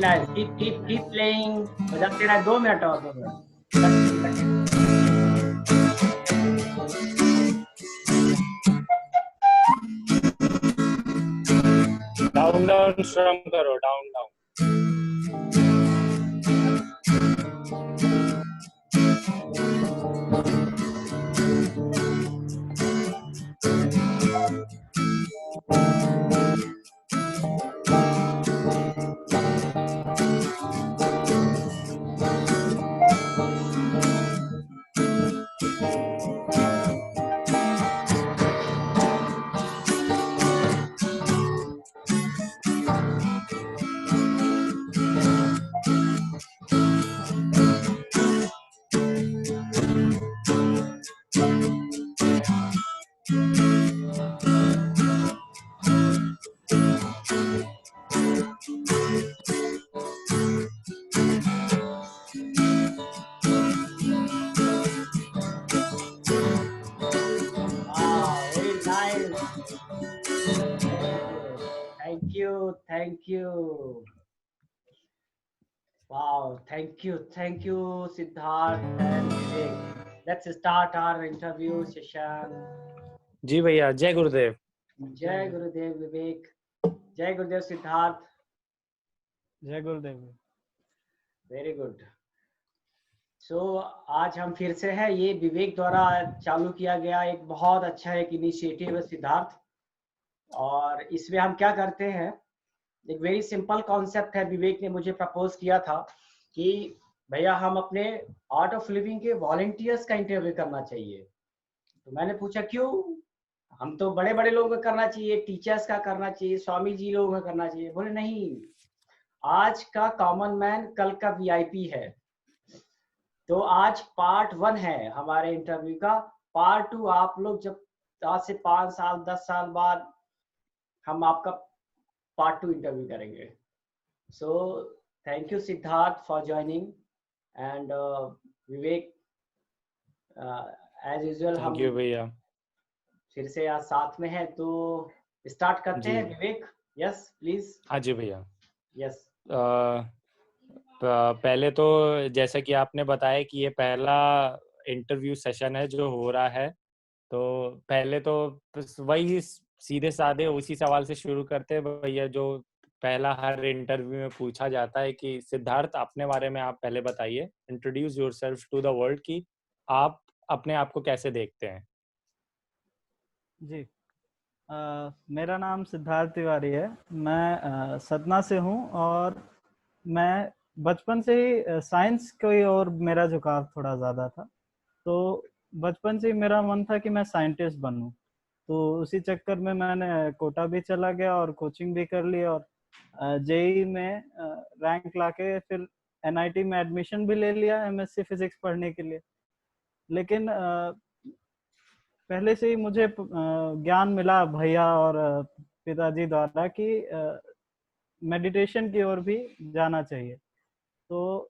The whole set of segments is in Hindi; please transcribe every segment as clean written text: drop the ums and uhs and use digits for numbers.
नाइस, कीप प्लेइंग, बजाते रहे 2 मिनट और 2 minute, 10 second continue. Down down strum करो, down down. Very nice, very good, thank you, wow, thank you Siddharth and Vivek. Let's start our interview session. जी भैया, जय गुरुदेव। जय गुरुदेव विवेक, जय गुरुदेव सिद्धार्थ। जय गुरुदेव। Very good. सो आज हम फिर से हैं, ये विवेक द्वारा चालू किया गया एक बहुत अच्छा एक इनिशिएटिव है सिद्धार्थ। और इसमें हम क्या करते हैं, एक वेरी सिंपल कॉन्सेप्ट है, विवेक ने मुझे प्रपोज किया था कि भैया हम अपने आर्ट ऑफ लिविंग के वॉलंटियर्स का इंटरव्यू करना चाहिए। तो मैंने पूछा क्यों, हम तो बड़े बड़े लोगों का करना चाहिए, टीचर्स का करना चाहिए, स्वामी जी लोगों का करना चाहिए। बोले नहीं, आज का कॉमन मैन कल का वीआईपी है। तो आज पार्ट 1 है हमारे इंटरव्यू का। पार्ट 2 आप लोग जब आज से 5 साल 10 साल बाद हम आपका पार्ट 2 इंटरव्यू करेंगे। So thank you Siddharth for joining and Vivek, as usual हम थैंक यू भैया। फिर से आज साथ में है, तो स्टार्ट करते जी। हैं विवेक। Yes please. हाँ जी भैया। यस। पहले तो जैसा कि आपने बताया कि ये पहला इंटरव्यू सेशन है जो हो रहा है, तो पहले तो बस वही सीधे साधे उसी सवाल से शुरू करते हैं भैया, जो पहला हर इंटरव्यू में पूछा जाता है कि सिद्धार्थ अपने बारे में आप पहले बताइए, introduce yourself to the world, कि आप अपने आप को कैसे देखते हैं। जी, मेरा नाम सिद्धार्थ तिवारी है। मैं सतना से हूँ और मैं बचपन से ही साइंस की ओर मेरा झुकाव थोड़ा ज़्यादा था। तो बचपन से ही मेरा मन था कि मैं साइंटिस्ट बनूं। तो उसी चक्कर में मैंने कोटा भी चला गया और कोचिंग भी कर ली, और जेई में रैंक लाके फिर एनआईटी में एडमिशन भी ले लिया एमएससी फिजिक्स पढ़ने के लिए। लेकिन पहले से ही मुझे ज्ञान मिला भैया और पिताजी द्वारा कि मेडिटेशन की ओर भी जाना चाहिए। तो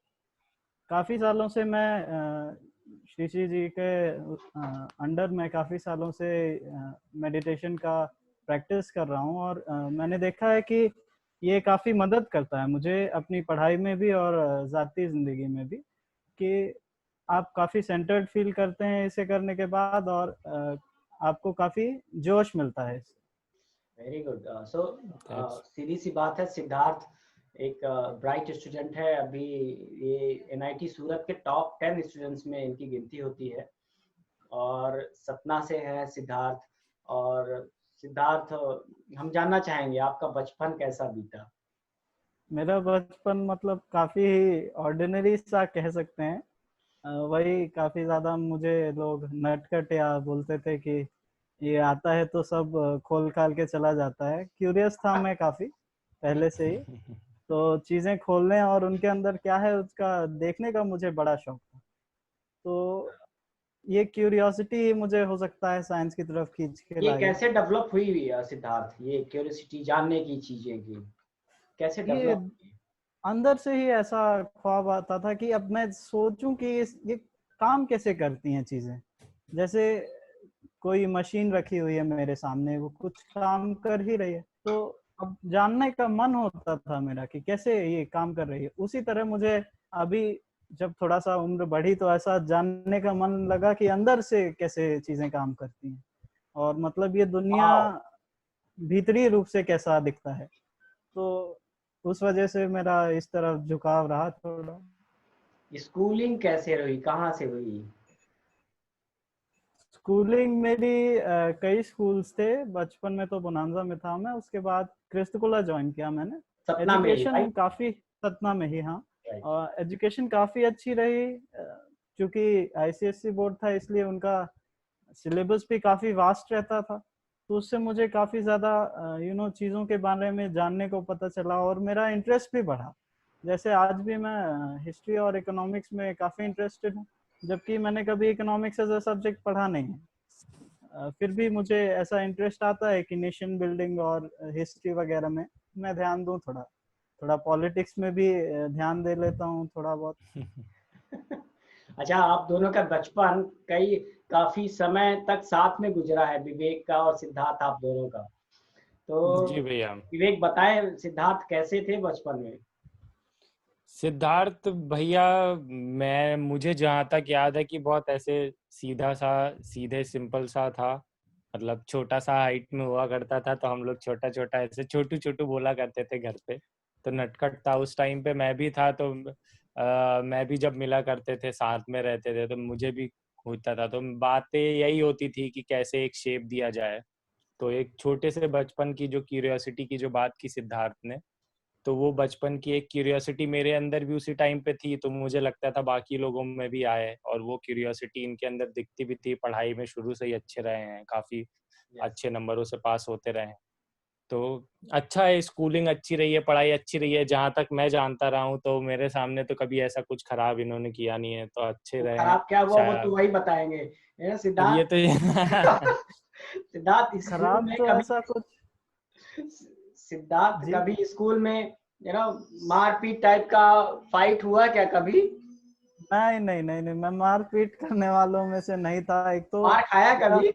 काफ़ी सालों से मैं श्री श्री जी के अंडर में काफ़ी सालों से मेडिटेशन का प्रैक्टिस कर रहा हूँ, और मैंने देखा है कि ये काफ़ी मदद करता है मुझे अपनी पढ़ाई में भी और ज़ाती ज़िंदगी में भी, कि आप काफ़ी सेंटर्ड फील करते हैं इसे करने के बाद, और आपको काफ़ी जोश मिलता है। Very good. सो सीधी सी बात है, सिद्धार्थ एक ब्राइट स्टूडेंट है। अभी ये एनआईटी सूरत के टॉप 10 स्टूडेंट्स में इनकी गिनती होती है, और सतना से है सिद्धार्थ। और सिद्धार्थ, हम जानना चाहेंगे आपका बचपन कैसा बीता। मेरा बचपन मतलब काफ़ी ऑर्डिनरी सा कह सकते हैं। वही काफ़ी ज़्यादा मुझे लोग नटखट या बोलते थे कि ये आता है तो सब खोल खाल के चला जाता है। क्यूरियस था मैं काफ़ी पहले से ही, तो चीज़ें खोलने और उनके अंदर क्या है उसका देखने का मुझे बड़ा शौक था। तो ये क्यूरियोसिटी मुझे हो सकता है साइंस की तरफ खींच के ये लाई। कैसे डेवलप हुई सिद्धार्थ, ये क्यूरियोसिटी जानने की चीजें की कैसे ये डेवलप? अंदर से ही ऐसा ख्वाब आता था कि अब मैं सोचूं कि ये काम कैसे करती हैं चीजें। जैसे कोई मशीन रखी हुई है मेरे सामने, वो कुछ काम कर ही रही है, तो अब जानने का मन होता था मेरा कि कैसे ये काम कर रही है। उसी तरह मुझे अभी जब थोड़ा सा उम्र बढ़ी तो ऐसा जानने का मन लगा कि अंदर से कैसे चीजें काम करती हैं, और मतलब ये दुनिया वाह, भीतरी रूप से कैसा दिखता है। तो उस वजह से मेरा इस तरफ झुकाव रहा थोड़ा। स्कूलिंग कैसे रही, कहाँ से हुई? स्कूलिंग मेरी कई स्कूल्स थे। बचपन में तो बोनांजा में था मैं, उसके बाद क्रिस्टकुला ज्वाइन किया मैंने। सतना में ही, एजुकेशन राइट? काफी, सतना में ही, हाँ। राइट। एजुकेशन काफी अच्छी रही, क्योंकि आईसीएससी बोर्ड था इसलिए उनका सिलेबस भी काफी वास्ट रहता था। तो उससे मुझे काफी ज्यादा चीजों के बारे में जानने को पता चला और मेरा इंटरेस्ट भी बढ़ा। जैसे आज भी मैं हिस्ट्री और इकोनॉमिक्स में काफी इंटरेस्टेड हूँ, जबकि मैंने कभी इकोनॉमिक्स एज अ सब्जेक्ट पढ़ा नहीं है। फिर भी मुझे ऐसा इंटरेस्ट आता है कि नेशन बिल्डिंग और हिस्ट्री वगैरह में मैं ध्यान दूं। थोड़ा थोड़ा पॉलिटिक्स में भी ध्यान दे लेता हूँ थोड़ा बहुत। अच्छा, आप दोनों का बचपन काफी समय तक साथ में गुजरा है, विवेक का और सिद्धार्थ, आप दोनों का। तो जी भैया। विवेक बताएं, सिद्धार्थ कैसे थे बचपन में? सिद्धार्थ भैया, मुझे जहाँ तक याद है कि बहुत ऐसे सीधा सा, सीधे सिंपल सा था। मतलब छोटा सा हाइट में हुआ करता था, तो हम लोग छोटा छोटा ऐसे छोटू छोटू बोला करते थे घर पे। तो नटखट था उस टाइम पे, मैं भी था। तो मैं भी जब मिला करते थे, साथ में रहते थे, तो मुझे भी होता था। तो बातें यही होती थी कि कैसे एक शेप दिया जाए। तो एक छोटे से बचपन की जो क्यूरियोसिटी की जो बात की सिद्धार्थ ने, तो वो बचपन की एक क्यूरियोसिटी मेरे अंदर भी उसी टाइम पे थी। तो मुझे लगता था बाकी लोगों में भी आए, और वो क्यूरियोसिटी इनके अंदर दिखती भी थी। पढ़ाई में शुरू से ही अच्छे रहे हैं, काफी यस। अच्छे नंबरों से पास होते रहे हैं। तो अच्छा है, स्कूलिंग अच्छी रही है, पढ़ाई अच्छी रही है। जहाँ तक मैं जानता रहा हूँ, तो मेरे सामने तो कभी ऐसा कुछ खराब इन्होंने किया नहीं है, तो अच्छे वो रहे हैं खराब क्या हुआ वो तो शायद। वही बताएंगे, है ना अब ये सिद्धार्थ? तो सिद्धार्थ स्कूल खराब में तो कभी, ऐसा कुछ। सिद्धार्थ जी कभी स्कूल में मारपीट टाइप का फाइट हुआ क्या कभी? नहीं नहीं नहीं नहीं, मैं मारपीट करने वालों में से नहीं था। एक तो मार खाया मेरा कभी?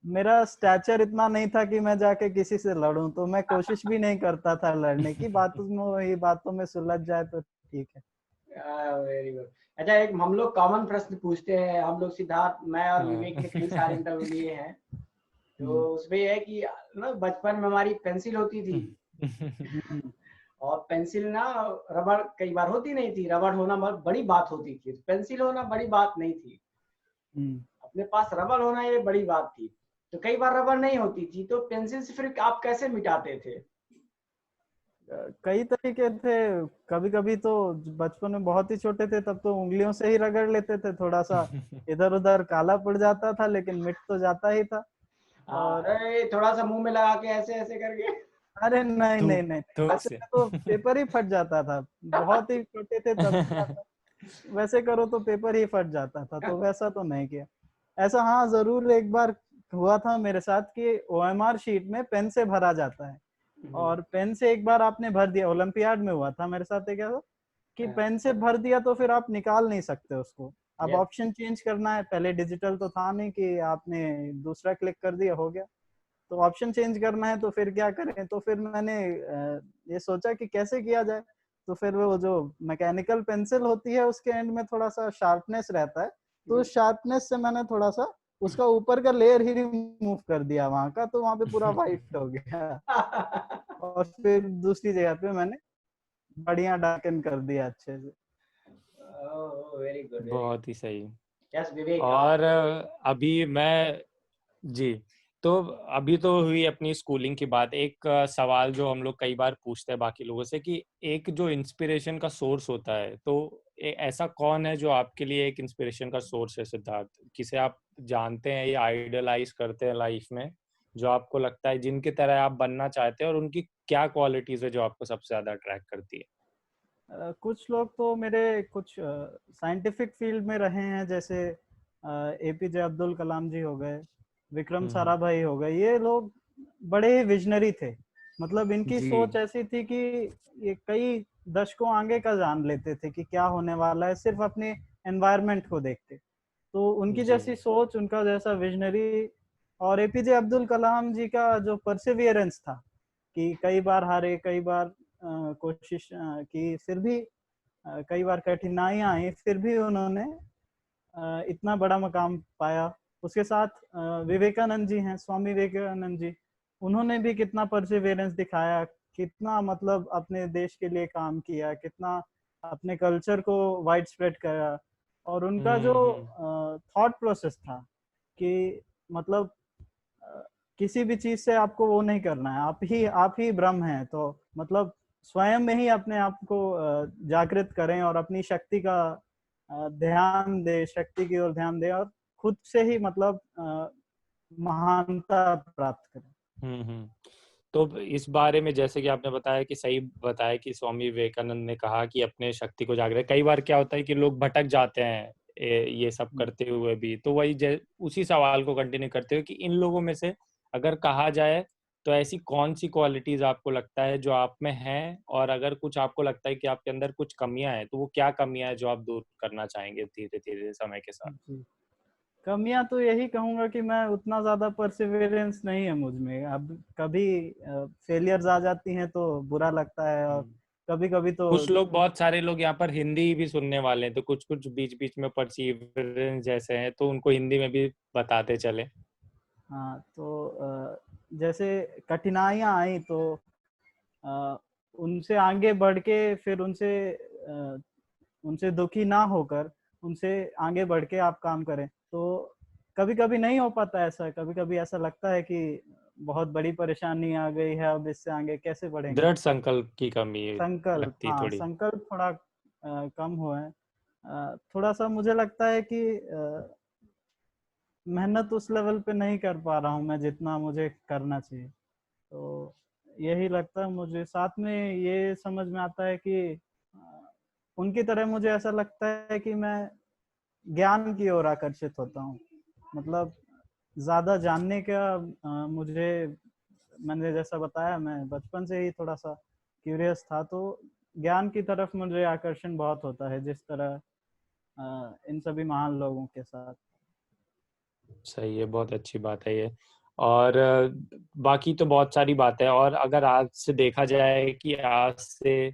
मेरा स्टैचर इतना नहीं था कि मैं जाके किसी से लड़ूं, तो मैं कोशिश भी नहीं करता था लड़ने की। बातों में वही बातों में सुलझ जाए तो ठीक है। Very good. अच्छा, एक हम लोग कॉमन प्रश्न पूछते हैं, हम लोग सिद्धार्थ, मैं और विवेक ने कई सारे हाँ। इंटरव्यू लिए हैं। तो उसमें यह है कि ना बचपन में हमारी पेंसिल होती थी, हम्म, और पेंसिल ना रबड़ कई बार होती नहीं थी। रबड़ होना बहुत बड़ी बात होती थी, पेंसिल होना बड़ी बात नहीं थी। हम्म। अपने पास रबड़ होना ये बड़ी बात थी। तो कई बार रबड़ नहीं होती थी, तो पेंसिल से फिर आप कैसे मिटाते थे? कई तरीके थे। कभी कभी तो बचपन में बहुत ही छोटे थे तब तो उंगलियों से ही रगड़ लेते थे। थोड़ा सा इधर उधर काला पड़ जाता था लेकिन मिट तो जाता ही था। और अरे थोड़ा सा मुंह में लगा के ऐसे ऐसे करके। अरे नहीं नहीं थूक नहीं, थूक वैसे से। में तो पेपर ही फट जाता था। बहुत ही छोटे थे तब क्या था, वैसे करो तो पेपर ही फट जाता था, तो वैसा तो नहीं किया। ऐसा हाँ जरूर एक बार हुआ था मेरे साथ कि ओएमआर शीट में पेन से भरा जाता है, और पेन से एक बार आपने भर दिया, ओलंपियाड में हुआ था मेरे साथ। एक ऐसा कि पेन से भर दिया तो फिर आप निकाल नहीं सकते उसको। अब यस। ऑप्शन चेंज करना है, पहले डिजिटल तो था नहीं कि आपने दूसरा क्लिक कर दिया हो गया। तो ऑप्शन चेंज करना है तो फिर क्या करें। तो फिर मैंने ये सोचा कि कैसे किया जाए। तो फिर वो जो मैकेनिकल पेंसिल होती है उसके एंड में थोड़ा सा शार्पनेस रहता है, तो उस शार्पनेस से मैंने थोड़ा सा उसका ऊपर का लेयर ही रिमूव कर दिया वहां का, तो वहां पे पूरा वाइट हो गया। और फिर दूसरी जगह पे मैंने बढ़िया डार्कन कर दिया अच्छे से। वेरी गुड, वेरी बहुत ही गुड। सही। यस विवेक, और आप। अभी मैं, जी, तो अभी तो हुई अपनी स्कूलिंग की बात। एक सवाल जो हम लोग कई बार पूछते हैं बाकी लोगों से, कि एक जो इंस्पिरेशन का सोर्स होता है, तो ऐसा कौन है जो आपके लिए एक इंस्पिरेशन का सोर्स है सिद्धार्थ? किसे आप जानते हैं या आइडलाइज करते हैं लाइफ में, जो आपको लगता है जिनकी तरह आप बनना चाहते हैं, और उनकी क्या क्वालिटीज है जो आपको सबसे ज्यादा अट्रैक्ट करती है? कुछ लोग तो मेरे कुछ साइंटिफिक फील्ड में रहे हैं, जैसे एपीजे अब्दुल कलाम जी हो गए, विक्रम हम्म। साराभाई हो गए। ये लोग बड़े ही विजनरी थे। मतलब इनकी जी। सोच ऐसी थी कि ये कई दशकों आगे का जान लेते थे कि क्या होने वाला है, सिर्फ अपने एनवायरनमेंट को देखते। तो उनकी जी। जैसी सोच, उनका जैसा विजनरी, और एपीजे अब्दुल कलाम जी का जो परसिवियरेंस था, कि कई बार हारे, कई बार कोशिश की, फिर भी कई बार कठिनाइयाँ आई, फिर भी उन्होंने इतना बड़ा मकाम पाया। उसके साथ विवेकानंद जी हैं, स्वामी विवेकानंद जी, उन्होंने भी कितना परसिवियरेंस दिखाया, कितना मतलब अपने देश के लिए काम किया, कितना अपने कल्चर को वाइड स्प्रेड करा। और उनका जो थॉट प्रोसेस था कि मतलब अ, किसी भी चीज से आपको वो नहीं करना है, आप ही ब्रह्म हैं, तो मतलब स्वयं में ही अपने आप को जागृत करें और अपनी शक्ति का ध्यान दे, शक्ति की ओर ध्यान दे, और खुद से ही मतलब महानता प्राप्त करें। तो इस बारे में जैसे कि आपने बताया कि सही बताया कि स्वामी विवेकानंद ने कहा कि अपने शक्ति को जागृत। कई बार क्या होता है कि लोग भटक जाते हैं ये सब करते हुए भी। तो वही उसी सवाल को कंटिन्यू करते हुए कि इन लोगों में से अगर कहा जाए तो ऐसी कौन सी क्वालिटीज आपको लगता है जो आप में है, और अगर कुछ आपको लगता है कि आपके अंदर कुछ कमियां हैं तो वो क्या कमियां हैं जो आप दूर करना चाहेंगे धीरे धीरे समय के साथ? कमियां तो यही कहूंगा कि मैं उतना ज्यादा परसिवियरेंस नहीं है मुझ में। अब कभी फेलियर्स आ जाती हैं तो बुरा लगता है, और कभी कभी तो कुछ लोग, बहुत सारे लोग यहाँ पर हिंदी भी सुनने वाले हैं, तो कुछ कुछ बीच बीच में परसिवियरेंस जैसे हैं तो उनको हिंदी में भी बताते चले। हाँ, तो जैसे कठिनाइयाँ आई तो उनसे आगे बढ़ के, फिर उनसे दुखी ना होकर उनसे आगे बढ़ के आप काम करें। तो कभी कभी नहीं हो पाता ऐसा, कभी कभी ऐसा लगता है कि बहुत बड़ी परेशानी आ गई है, अब इससे आगे कैसे बढ़ेंगे। दृढ़ संकल्प की कमी संकल्प, लगती हाँ, थोड़ी। संकल्प थोड़ा कम हुआ है। थोड़ा सा मुझे लगता है कि मेहनत उस लेवल पे नहीं कर पा रहा हूँ मैं जितना मुझे करना चाहिए। तो यही लगता है मुझे। साथ में ये समझ में आता है कि उनकी तरह मुझे ऐसा लगता है कि मैं ज्ञान की ओर आकर्षित होता हूँ। मतलब ज्यादा जानने का मुझे, मैंने जैसा बताया, मैं बचपन से ही थोड़ा सा क्यूरियस था, तो ज्ञान की तरफ मुझे आकर्षण बहुत होता है, जिस तरह इन सभी महान लोगों के साथ। सही है, बहुत अच्छी बात है ये। और बाकी तो बहुत सारी बातें हैं। और अगर आज से देखा जाए कि आज से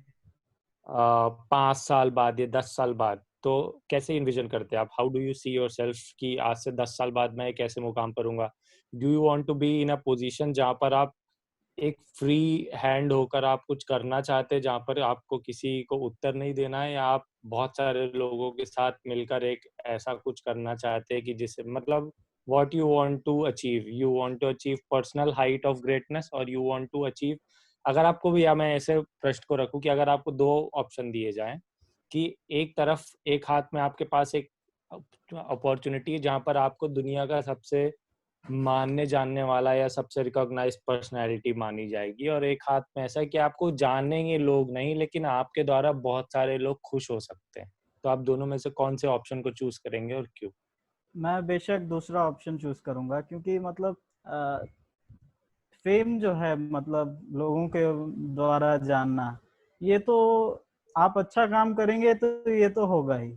5 साल बाद या 10 साल बाद, तो कैसे इन्विजन करते हैं आप? How do you see your self कि आज से 10 साल बाद मैं एक ऐसे मुकाम पर हूँगा? Do you want to be in a position जहाँ पर आप एक फ्री हैंड होकर आप कुछ करना चाहते हैं, जहाँ पर आपको किसी को उत्तर नहीं देना है, या आप बहुत सारे लोगों के साथ मिलकर एक ऐसा कुछ करना चाहते हैं कि जिससे मतलब what you want to achieve, you want to achieve personal height of greatness or you want to achieve, अगर आपको भी, या मैं ऐसे प्रश्न को रखूं कि अगर आपको 2 ऑप्शन दिए जाएं कि एक तरफ एक हाथ में आपके पास एक अपॉर्चुनिटी है जहां पर आपको दुनिया का सबसे मानने जानने वाला या सबसे रिकॉग्नाइज पर्सनैलिटी मानी जाएगी, और एक हाथ में ऐसा है कि आपको जानेंगे लोग नहीं लेकिन आपके द्वारा बहुत सारे लोग खुश हो सकते हैं, तो आप दोनों में से कौन से ऑप्शन को चूज करेंगे और क्यों? मैं बेशक दूसरा ऑप्शन चूज करूंगा, क्योंकि मतलब फेम जो है, मतलब लोगों के द्वारा जानना, ये तो आप अच्छा काम करेंगे तो ये तो होगा ही।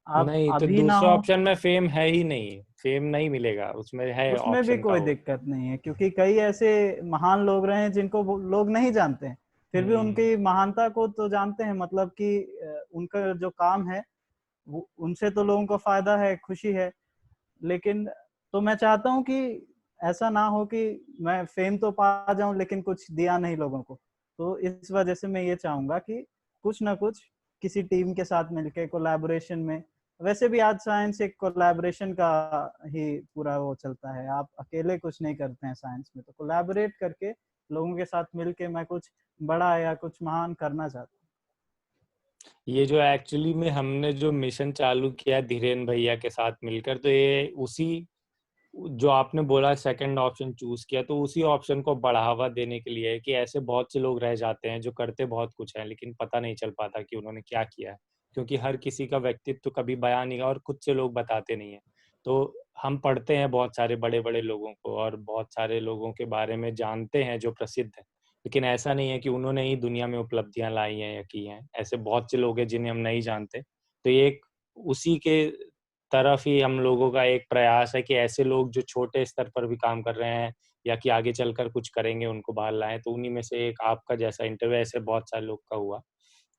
आप नहीं, तो अभी ना दूसरा हो, ऑप्शन में फेम है ही नहीं, फेम नहीं मिलेगा, उसमें है उसमें भी ऑप्शन का कोई वो। दिक्कत नहीं है, क्योंकि कई ऐसे महान लोग रहे हैं जिनको लोग नहीं जानते हैं, फिर भी हम्म। उनकी महानता को तो जानते हैं। मतलब कि उनका जो काम है उनसे तो लोगों को फायदा है, खुशी है। लेकिन तो मैं चाहता हूँ कि ऐसा ना हो कि मैं फेम तो पा जाऊं लेकिन कुछ दिया नहीं लोगों को। तो इस वजह से मैं ये चाहूंगा कि कुछ ना कुछ किसी टीम के साथ मिलके कोलैबोरेशन में, वैसे भी आज साइंस एक कोलैबोरेशन का ही पूरा वो चलता है, आप अकेले कुछ नहीं करते हैं साइंस में, तो कोलैबोरेट करके लोगों के साथ मिलके मैं कुछ बड़ा या कुछ महान करना चाहता हूँ। ये जो एक्चुअली में हमने जो मिशन चालू किया धीरेन भैया के साथ मिलकर, तो ये उसी जो आपने बोला सेकंड ऑप्शन चूज किया, तो उसी ऑप्शन को बढ़ावा देने के लिए है कि ऐसे बहुत से लोग रह जाते हैं जो करते बहुत कुछ है लेकिन पता नहीं चल पाता कि उन्होंने क्या किया है, क्योंकि हर किसी का व्यक्तित्व कभी बयान नहीं, और खुद से लोग बताते नहीं है। तो हम पढ़ते हैं बहुत सारे बड़े बड़े लोगों को और बहुत सारे लोगों के बारे में जानते हैं जो प्रसिद्ध है, लेकिन ऐसा नहीं है कि उन्होंने ही दुनिया में उपलब्धियां लाई हैं या की हैं। ऐसे बहुत से लोग हैं जिन्हें हम नहीं जानते। तो ये एक उसी के तरफ ही हम लोगों का एक प्रयास है कि ऐसे लोग जो छोटे स्तर पर भी काम कर रहे हैं या कि आगे चलकर कुछ करेंगे उनको बाहर लाएं। तो उन्हीं में से एक आपका जैसा इंटरव्यू ऐसे बहुत सारे लोग का हुआ।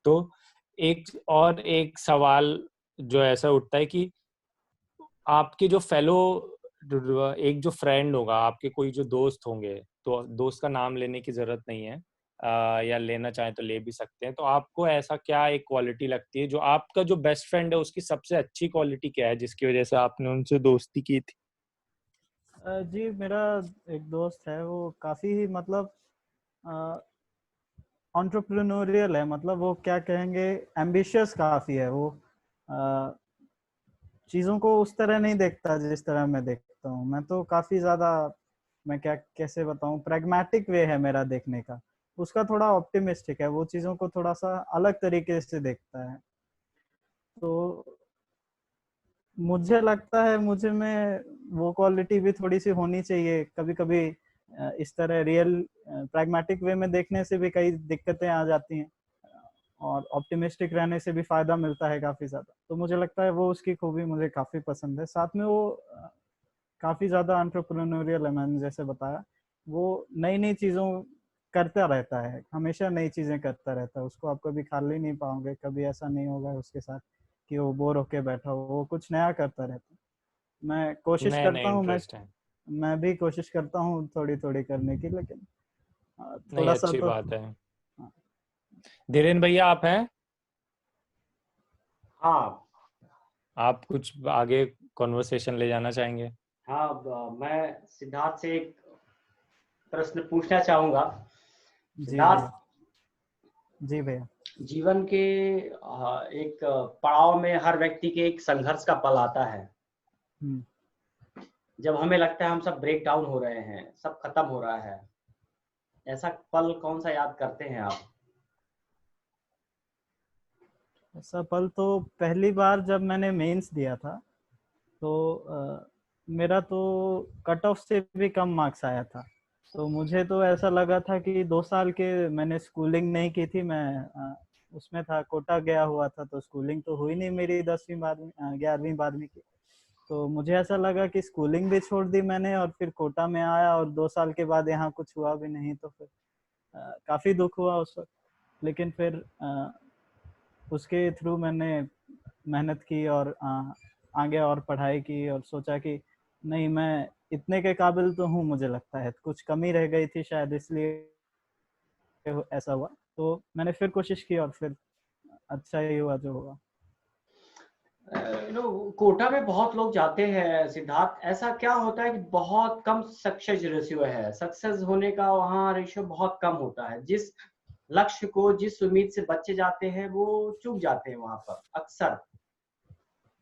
तो एक सवाल जो ऐसा उठता है कि आपके जो एक जो फ्रेंड होगा, आपके कोई जो दोस्त होंगे, तो दोस्त का नाम लेने की जरूरत नहीं है, या लेना चाहें तो ले भी सकते हैं। तो आपको ऐसा क्या एक क्वालिटी लगती है जो आपका जो बेस्ट फ्रेंड है उसकी सबसे अच्छी क्वालिटी क्या है जिसकी वजह से आपने उनसे दोस्ती की थी? जी, मेरा एक दोस्त है, वो काफ़ी ही मतलब एंटरप्रेन्योरियल है। मतलब वो क्या कहेंगे, एम्बिशियस काफ़ी है वो। चीज़ों को उस तरह नहीं देखता जिस तरह मैं देखता हूँ। मैं तो काफ़ी ज़्यादा, मैं क्या कैसे बताऊँ, प्रैग्मेटिक वे है मेरा देखने का। उसका थोड़ा ऑप्टिमिस्टिक है, वो चीज़ों को थोड़ा सा अलग तरीके से देखता है। तो मुझे लगता है मुझे में वो क्वालिटी भी थोड़ी सी होनी चाहिए। कभी कभी इस तरह रियल प्रैग्मेटिक वे में देखने से भी कई दिक्कतें आ जाती हैं, और ऑप्टिमिस्टिक रहने से भी फायदा मिलता है काफी ज्यादा। तो मुझे लगता है वो उसकी खूबी मुझे काफी पसंद है। साथ में वो काफी ज्यादा एंटरप्रेन्योरियल है, मैंने जैसे बताया। वो नई नई चीजों करता रहता है, हमेशा नई चीजें करता रहता है। उसको आप कभी खाली नहीं पाओगे, कभी ऐसा नहीं होगा उसके साथ कि वो बोर होके बैठा हो। वो कुछ नया करता रहता है। मैं कोशिश नए करता नए हूँ, इंटरेस्ट है। मैं भी कोशिश करता हूँ थोड़ी थोड़ी करने की, लेकिन नहीं, थोड़ा सा अच्छी तो। बात है। धीरेन भैया, आप हैं? हाँ आप कुछ आगे कॉन्वर्सेशन ले जाना चाहेंगे? हाँ, मैं सिद्धार्थ से एक प्रश्न पूछना चाहूंगा। जी सिद्धार्थ, भैया। जी भैया। जीवन के एक पड़ाव में हर व्यक्ति के एक संघर्ष का पल आता है, हम्म। जब हमें लगता है हम सब ब्रेक डाउन हो रहे हैं, सब खत्म हो रहा है। ऐसा पल कौन सा याद करते हैं आप? ऐसा पल तो पहली बार जब मैंने मेंस दिया था, तो मेरा तो कट ऑफ से भी कम मार्क्स आया था। तो मुझे तो ऐसा लगा था कि 2 साल के मैंने स्कूलिंग नहीं की थी। मैं उसमें था, कोटा गया हुआ था, तो स्कूलिंग तो हुई नहीं मेरी 10वीं 12वीं 11वीं 12वीं की। तो मुझे ऐसा लगा कि स्कूलिंग भी छोड़ दी मैंने, और फिर कोटा में आया, और 2 साल के बाद यहाँ कुछ हुआ भी नहीं। तो फिर काफ़ी दुख हुआ उस वक्त। लेकिन फिर उसके थ्रू मैंने मेहनत की, और आगे और पढ़ाई की, और सोचा कि नहीं, मैं इतने के काबिल तो हूँ। मुझे लगता है कुछ कमी रह गई थी शायद, इसलिए ऐसा हुआ। तो मैंने फिर कोशिश की, और फिर अच्छा ही हुआ जो हुआ। कोटा में बहुत लोग जाते हैं सिद्धार्थ। ऐसा क्या होता है कि बहुत कम सक्सेस रेशियो है, सक्सेस होने का वहाँ रेशियो बहुत कम होता है। जिस लक्ष्य को, जिस उम्मीद से बच्चे जाते हैं, वो चूक जाते हैं वहाँ पर अक्सर।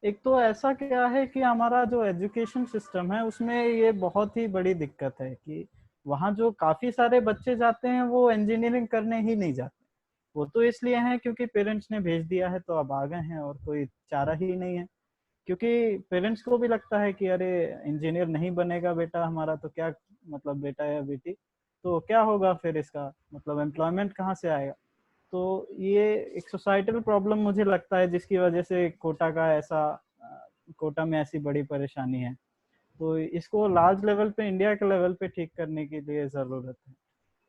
एक तो ऐसा क्या है कि हमारा जो एजुकेशन सिस्टम है उसमें ये बहुत ही बड़ी दिक्कत है कि वहाँ जो काफी सारे बच्चे जाते हैं वो इंजीनियरिंग करने ही नहीं जाते। वो तो इसलिए हैं क्योंकि पेरेंट्स ने भेज दिया है, तो अब आ गए हैं, और कोई चारा ही नहीं है। क्योंकि पेरेंट्स को भी लगता है कि अरे, इंजीनियर नहीं बनेगा बेटा हमारा तो क्या मतलब, बेटा या बेटी तो क्या होगा फिर, इसका मतलब एम्प्लॉयमेंट कहाँ से आएगा। तो ये एक सोसाइटल प्रॉब्लम मुझे लगता है, जिसकी वजह से कोटा का ऐसा कोटा में ऐसी बड़ी परेशानी है। तो इसको लार्ज लेवल पे, इंडिया के लेवल पे ठीक करने के लिए ज़रूरत है।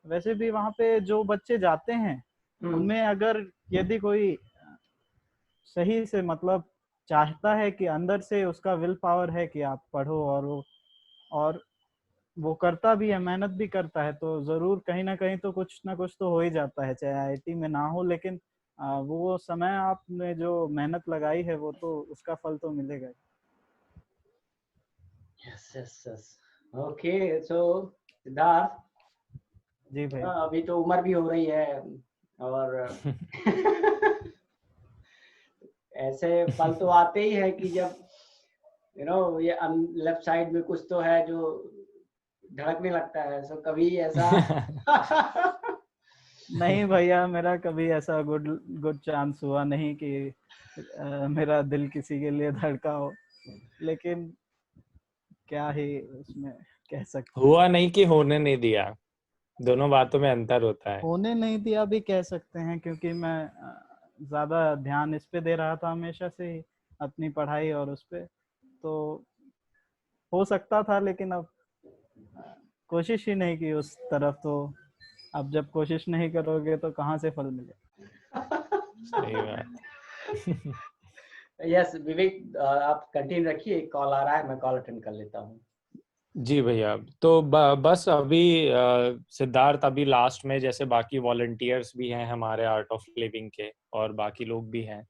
वैसे भी वहाँ पे जो बच्चे जाते हैं उनमें अगर यदि कोई सही से मतलब चाहता है कि अंदर से उसका विल पावर है कि आप पढ़ो, और वो करता भी है, मेहनत भी करता है, तो जरूर कहीं ना कुछ तो हो ही जाता है। चाहे आईआईटी में ना हो, लेकिन वो समय आपने जो मेहनत लगाई है वो तो उसका फल तो मिलेगा ही। Yes yes yes. Okay, so Siddharth, जी भाई। अभी तो उम्र भी हो रही है, और ऐसे पल तो आते ही है कि जब ये लेफ्ट साइड में कुछ तो है जो धड़कने लगता है। सो कभी ऐसा नहीं भैया, मेरा कभी ऐसा गुड गुड चांस हुआ नहीं कि मेरा दिल किसी के लिए धड़का हो। लेकिन क्या ही उसमें कह सकते हैं। हुआ नहीं कि होने नहीं दिया, दोनों बातों में अंतर होता है। होने नहीं दिया भी कह सकते हैं, क्योंकि मैं ज्यादा ध्यान इस पे दे रहा था हमेशा से ही, अपनी पढ़ाई और उस पे। हो सकता था, लेकिन अब कोशिश ही नहीं की उस तरफ, तो अब जब कोशिश नहीं करोगे तो कहाँ से फल मिले। सही बात। यस विवेक, आप कंटिन्यू रखिए, एक कॉल आ रहा है, मैं कॉल अटेंड कर लेता हूँ। जी भैया, तो बस अभी सिद्धार्थ, अभी लास्ट में जैसे बाकी वॉलंटियर्स भी हैं हमारे आर्ट ऑफ लिविंग के और बाकी लोग भी हैं,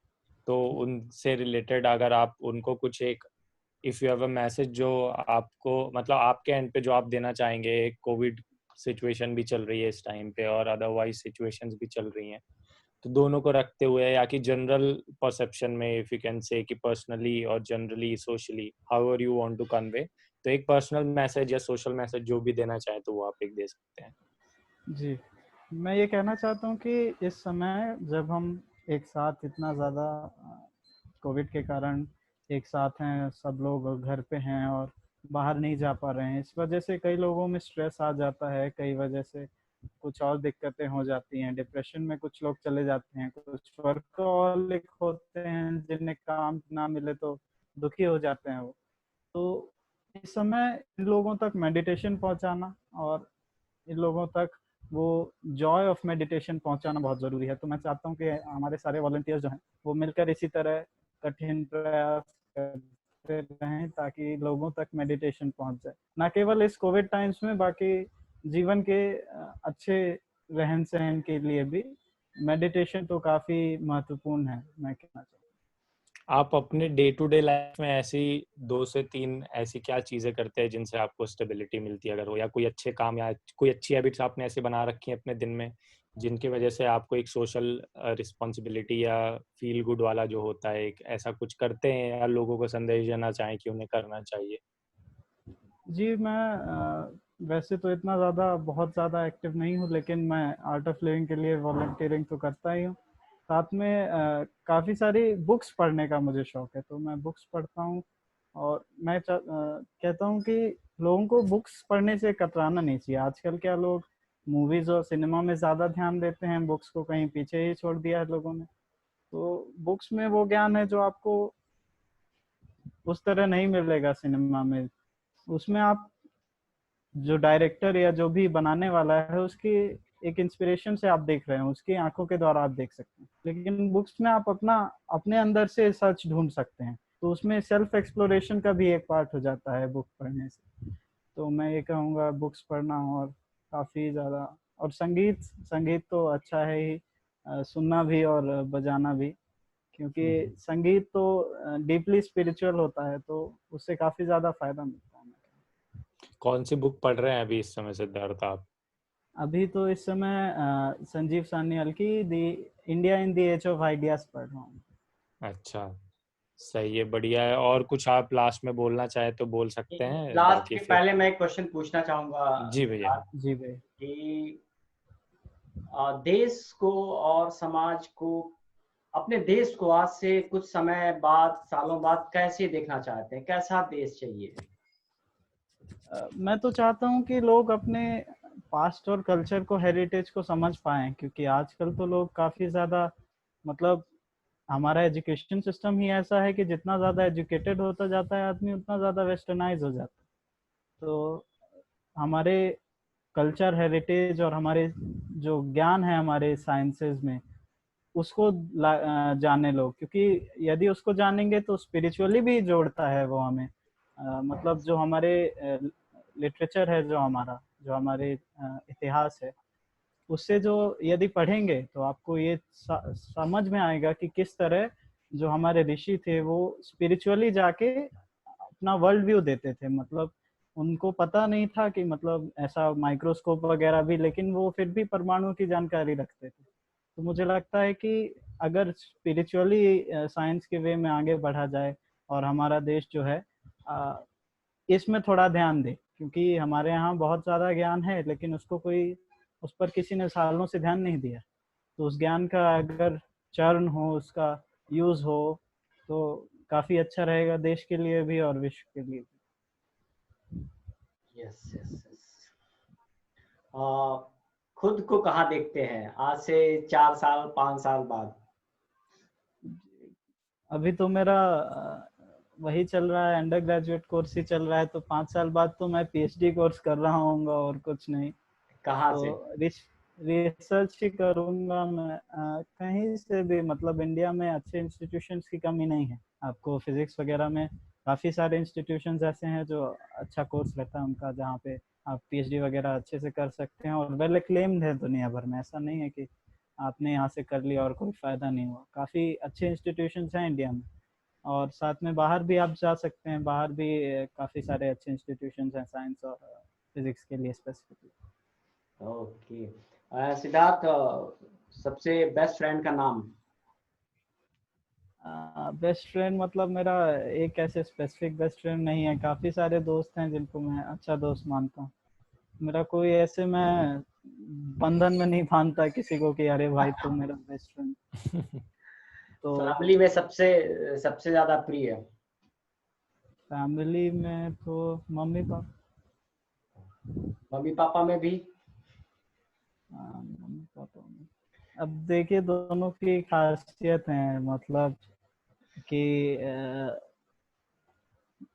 तो उनसे रिलेटेड अगर आप उनको कुछ एक, if you have a message जो आपको मतलब आपके एंड पे जो आप देना चाहेंगे, कोविड सिचुएशन भी चल रही है इस टाइम पे और अदरवाइज सिचुएशंस भी चल रही हैं, तो दोनों को रखते हुए या कि जनरल परसेप्शन में, इफ यू कैन से कि पर्सनली और generally socially, however you want to convey, तो एक पर्सनल मैसेज या सोशल मैसेज जो भी देना चाहे तो वो आप एक दे सकते हैं। जी, मैं ये कहना चाहता हूँ कि इस समय जब हम एक साथ इतना ज़्यादा कोविड के कारण एक साथ हैं, सब लोग घर पे हैं और बाहर नहीं जा पा रहे हैं, इस वजह से कई लोगों में स्ट्रेस आ जाता है, कई वजह से कुछ और दिक्कतें हो जाती हैं, डिप्रेशन में कुछ लोग चले जाते हैं, कुछ वर्कहॉलिक होते हैं जिन्हें काम ना मिले तो दुखी हो जाते हैं वो। तो इस समय इन लोगों तक मेडिटेशन पहुंचाना और इन लोगों तक वो जॉय ऑफ मेडिटेशन पहुंचाना बहुत ज़रूरी है। तो मैं चाहता हूँ कि हमारे सारे वॉलंटियर्स जो हैं वो मिलकर इसी तरह कठिन प्रयास करते रहें ताकि लोगों तक मेडिटेशन पहुंच जाए, ना केवल इस कोविड टाइम्स में, बाकी जीवन के अच्छे रहन सहन के लिए भी मेडिटेशन तो काफ़ी महत्वपूर्ण है, मैं कहना चाहूँ। आप अपने डे टू डे लाइफ में ऐसी 2 से 3 ऐसी क्या चीजें करते हैं जिनसे आपको स्टेबिलिटी मिलती है, अगर हो, या कोई अच्छे काम या कोई अच्छी हैबिट्स आपने ऐसे बना रखी हैं अपने दिन में जिनकी वजह से आपको एक सोशल रिस्पॉन्सिबिलिटी या फील गुड वाला जो होता है, एक ऐसा कुछ करते हैं या लोगों को संदेश देना चाहें कि उन्हें करना चाहिए? जी, मैं वैसे तो इतना ज़्यादा बहुत ज़्यादा एक्टिव नहीं हूँ, लेकिन मैं आर्ट ऑफ लिविंग के लिए वॉलंटियरिंग तो करता ही हूँ। साथ में काफ़ी सारी बुक्स पढ़ने का मुझे शौक है, तो मैं बुक्स पढ़ता हूँ और मैं कहता हूँ कि लोगों को बुक्स पढ़ने से कतराना नहीं चाहिए। आजकल क्या लोग मूवीज़ और सिनेमा में ज़्यादा ध्यान देते हैं, बुक्स को कहीं पीछे ही छोड़ दिया है लोगों ने। तो बुक्स में वो ज्ञान है जो आपको उस तरह नहीं मिलेगा सिनेमा में। उसमें आप जो डायरेक्टर या जो भी बनाने वाला है उसकी एक इंस्पिरेशन से आप देख रहे हैं, उसकी आंखों के द्वारा आप देख सकते हैं, लेकिन बुक्स में आप अपने अंदर से सच ढूंढ सकते हैं, तो उसमें सेल्फ एक्सप्लोरेशन का भी एक पार्ट हो जाता है बुक पढ़ने से। तो मैं ये कहूँगा बुक्स पढ़ना और काफ़ी ज़्यादा, और संगीत संगीत तो अच्छा है ही, सुनना भी और बजाना भी, क्योंकि संगीत तो डीपली स्पिरिचुअल होता है, तो उससे काफ़ी ज़्यादा फायदा मिलता है। कौन सी बुक पढ़ रहे हैं अभी इस समय सिद्धार्थ आप? अभी तो इस समय संजीव सान्याल की the India in the age of ideas पढ़ रहा हूँ। अच्छा, सही है, बढ़िया है। और कुछ आप लास्ट में बोलना चाहे तो बोल सकते हैं, लास्ट बाकी के फिर। पहले मैं एक क्वेश्चन पूछना चाहूंगा जी भैया। जी भाई। कि देश को और समाज को, अपने देश को आज से कुछ समय बाद, सालों बाद कैसे देखना चाहते हैं, कैसा देश चाहिए? मैं तो चाहता हूँ कि लोग अपने पास्ट और कल्चर को, हेरिटेज को समझ पाएं, क्योंकि आजकल तो लोग काफ़ी ज़्यादा, मतलब हमारा एजुकेशन सिस्टम ही ऐसा है कि जितना ज़्यादा एजुकेटेड होता जाता है आदमी उतना ज़्यादा वेस्टर्नाइज हो जाता है। तो हमारे कल्चर, हेरिटेज और हमारे जो ज्ञान है हमारे साइंसेज में, उसको जाने लोग, क्योंकि यदि उसको जानेंगे तो स्पिरिचुअली भी जोड़ता है वो हमें। मतलब जो हमारे लिटरेचर है, जो हमारे इतिहास है, उससे जो यदि पढ़ेंगे तो आपको ये समझ में आएगा कि किस तरह जो हमारे ऋषि थे वो स्पिरिचुअली जाके अपना वर्ल्ड व्यू देते थे। मतलब उनको पता नहीं था कि मतलब ऐसा माइक्रोस्कोप वगैरह भी, लेकिन वो फिर भी परमाणु की जानकारी रखते थे। तो मुझे लगता है कि अगर स्पिरिचुअली साइंस के वे में आगे बढ़ा जाए और हमारा देश जो है इसमें थोड़ा ध्यान दे, क्योंकि हमारे यहाँ बहुत ज़्यादा ज्ञान है लेकिन उसको कोई, उस पर किसी ने सालों से ध्यान नहीं दिया। तो उस ज्ञान का अगर चर्ण हो, उसका यूज़ हो, तो काफ़ी अच्छा रहेगा देश के लिए भी और विश्व के लिए भी। Yes yes yes. खुद को कहाँ देखते हैं आज से 4 साल 5 साल बाद? अभी तो मेरा वही चल रहा है, अंडर ग्रेजुएट कोर्स ही चल रहा है, तो 5 साल बाद तो मैं पीएचडी कोर्स कर रहा हूँगा और कुछ नहीं। कहाँ से? तो रिसर्च ही करूँगा मैं कहीं से भी, मतलब इंडिया में अच्छे इंस्टीट्यूशंस की कमी नहीं है। आपको फिजिक्स वगैरह में काफ़ी सारे इंस्टीट्यूशंस ऐसे हैं जो अच्छा कोर्स रहता है उनका, जहाँ पे आप पीएचडी वगैरह अच्छे से कर सकते हैं और वेल एक्लेम्ड है दुनिया भर में। ऐसा नहीं है कि आपने यहाँ से कर लिया और कोई फ़ायदा नहीं हुआ। काफ़ी अच्छे इंस्टीट्यूशंस हैं इंडिया में, और साथ में बाहर भी आप जा सकते हैं। बाहर भी काफ़ी सारे अच्छे इंस्टीट्यूशंस हैं साइंस और फिजिक्स के लिए स्पेसिफिकली। ओके। सिद्धार्थ, सबसे बेस्ट फ्रेंड का नाम? बेस्ट फ्रेंड मतलब मेरा एक ऐसे स्पेसिफिक बेस्ट फ्रेंड नहीं है, काफ़ी सारे दोस्त हैं जिनको मैं अच्छा दोस्त मानता हूँ। मेरा कोई ऐसे मैं बंधन में नहीं बांधता किसी को कि अरे भाई तू मेरा बेस्ट फ्रेंड। तो फैमिली में सबसे सबसे ज्यादा प्रिय? फैमिली में तो मम्मी पापा। मम्मी पापा में भी? मम्मी पापा में अब देखिए दोनों की खासियत है, मतलब कि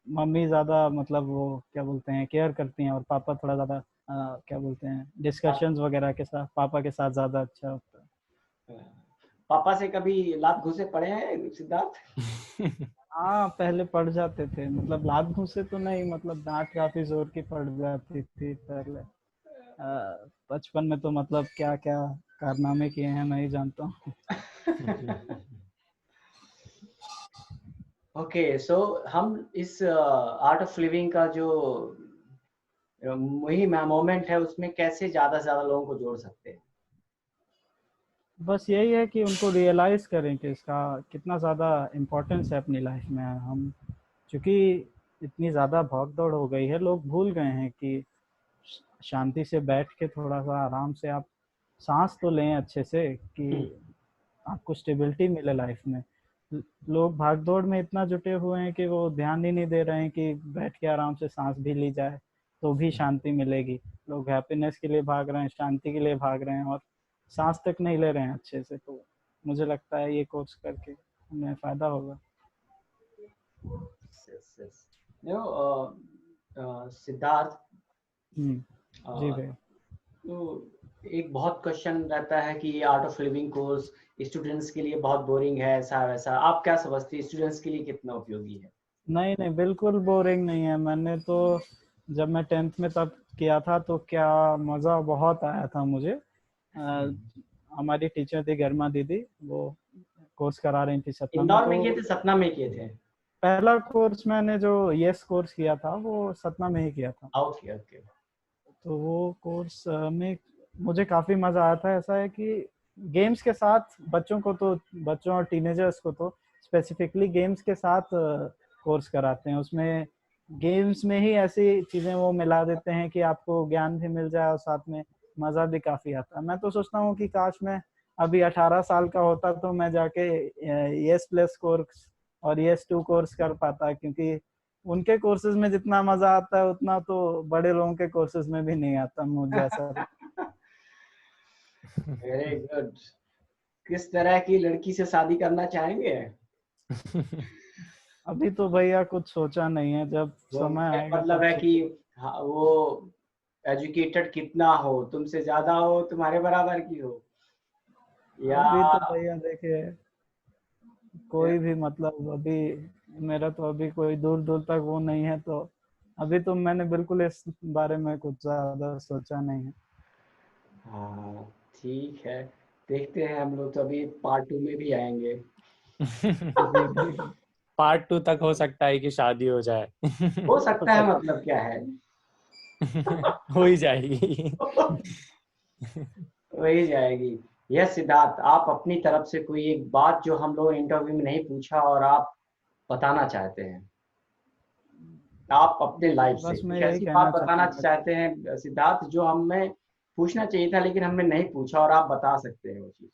मम्मी ज़्यादा मतलब वो क्या बोलते हैं केयर करती हैं, और पापा थोड़ा ज़्यादा क्या बोलते हैं डिस्कशंस वगैरह के साथ पापा के साथ ज़्यादा अच्छा होता है। पापा से कभी लात घूसे पड़े हैं सिद्धार्थ? हाँ पहले पड़ जाते थे, मतलब लात घूसे तो नहीं, मतलब डांट काफी जोर की पड़ जाती थी पहले। बचपन में तो मतलब क्या क्या कारनामे किए हैं मैं ही जानता हूँ। ओके, सो हम इस आर्ट ऑफ लिविंग का जो मुहिम है, मोमेंट है, उसमें कैसे ज्यादा से ज्यादा लोगों को जोड़ सकते हैं? बस यही है कि उनको रियलाइज़ करें कि इसका कितना ज़्यादा इम्पोर्टेंस है अपनी लाइफ में। हम चूँकि इतनी ज़्यादा भाग दौड़ हो गई है, लोग भूल गए हैं कि शांति से बैठ के थोड़ा सा आराम से आप सांस तो लें अच्छे से, कि आपको स्टेबिलिटी मिले लाइफ में। लोग भागदौड़ में इतना जुटे हुए हैं कि वो ध्यान ही नहीं दे रहे हैं कि बैठ के आराम से सांस भी ली जाए तो भी शांति मिलेगी। लोग हैप्पीनेस के लिए भाग रहे हैं, शांति के लिए भाग रहे हैं, और सांस तक नहीं ले रहे हैं अच्छे से। तो मुझे लगता है ये कोर्स करके हमें फ़ायदा होगा। सिद्धार्थ, जी भाई। तो एक बहुत क्वेश्चन रहता है कि art of living course students के लिए बहुत बोरिंग है, ऐसा वैसा। आप क्या समझते हैं, स्टूडेंट्स के लिए कितना उपयोगी है? नहीं नहीं, बिल्कुल बोरिंग नहीं है। मैंने तो जब मैं 10th में तब किया था तो क्या मज़ा बहुत आया था मुझे। हमारी टीचर थी गरिमा दीदी, वो कोर्स करा रही थी सतना में। इंदौर में तो किए थे, सतना में किए थे? पहला कोर्स मैंने जो यस कोर्स किया था वो सतना में ही किया था। Okay okay. तो वो कोर्स में मुझे काफ़ी मज़ा आया था। ऐसा है कि गेम्स के साथ बच्चों को तो, बच्चों और टीनेजर्स को तो स्पेसिफिकली गेम्स के साथ कोर्स कराते हैं। उसमें गेम्स में ही ऐसी चीज़ें वो मिला देते हैं कि आपको ज्ञान भी मिल जाए और साथ में मज़ा भी काफ़ी आता है। मैं तो सोचता हूँ कि काश मैं अभी 18 साल का होता तो मैं जाके यस प्लस कोर्स और यस 2 कोर्स कर पाता, क्योंकि उनके कोर्सेज में जितना मजा आता है उतना तो बड़े लोगों के कोर्सेज में भी नहीं आता, मुझे ऐसा लगता वेरी गुड। किस तरह की लड़की से शादी करना चाहेंगे? अभी तो भैया कुछ सोचा नहीं है, जब वो समय मेरा आएगा मतलब तब है कि सोचेंगे। हाँ, वो एजुकेटेड कितना हो, तुमसे ज्यादा हो, तुम्हारे बराबर की हो, या अभी तो भैया देखिए कोई भी मतलब अभी मेरा तो अभी कोई दूर दूर तक वो नहीं है, तो अभी तो मैंने बिल्कुल इस बारे में कुछ ज्यादा सोचा नहीं है। हाँ ठीक है, देखते हैं। हम लोग तो अभी पार्ट 2 में भी आएंगे। जी जी। पार्ट 2 तक हो सकता है कि शादी हो जाए। हो हो सकता है, सकता मतलब क्या है। हो ही जाएगी। वही जाएगी। यस सिद्धार्थ, आप अपनी तरफ से कोई एक बात जो हम लोग इंटरव्यू में नहीं पूछा और आप बताना चाहते हैं, आप अपने लाइफ से बस मैं कुछ यही ऐसी बात कहना बताना चाहूंगा कि चाहते हैं सिद्धार्थ, जो हमें पूछना चाहिए था लेकिन हमने नहीं पूछा, और आप बता सकते हैं वो चीज।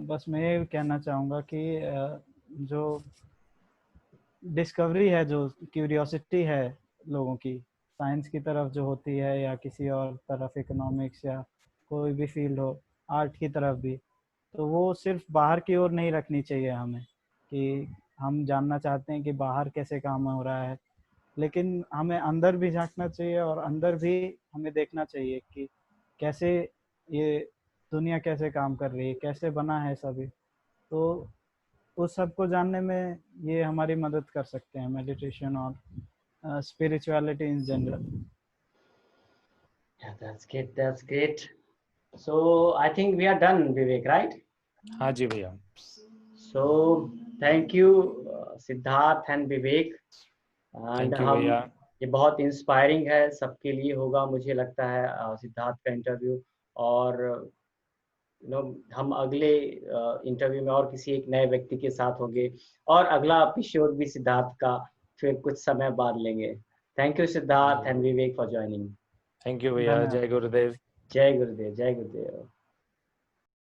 बस मैं ये कहना चाहूँगा कि जो डिस्कवरी है, जो क्यूरियोसिटी है लोगों की साइंस की तरफ जो होती है, या किसी और तरफ इकोनॉमिक्स या कोई भी फील्ड हो, आर्ट की तरफ भी, तो वो सिर्फ बाहर की ओर नहीं रखनी चाहिए हमें कि हम जानना चाहते हैं कि बाहर कैसे काम हो रहा है, लेकिन हमें अंदर भी झांकना चाहिए और अंदर भी हमें देखना चाहिए कि कैसे ये दुनिया कैसे काम कर रही है, कैसे बना है सभी। तो उस सब को जानने में ये हमारी मदद कर सकते हैं, मेडिटेशन और spirituality in general. Yeah, that's great. That's great. So I think we are done, Vivek, right? हाँ जी भैया। So thank you, Siddharth and Vivek. And thank you भैया। ये बहुत इंस्पायरिंग है, सबके लिए होगा मुझे लगता है सिद्धार्थ का इंटरव्यू। और हम अगले इंटरव्यू में और किसी एक नए व्यक्ति के साथ होंगे, और अगला एपिसोड भी सिद्धार्थ का फिर कुछ समय बाद लेंगे। Thank you Siddharth and Vivek for joining. Thank you भैया। जय गुरुदेव। जय गुरुदेव, जय गुरुदेव।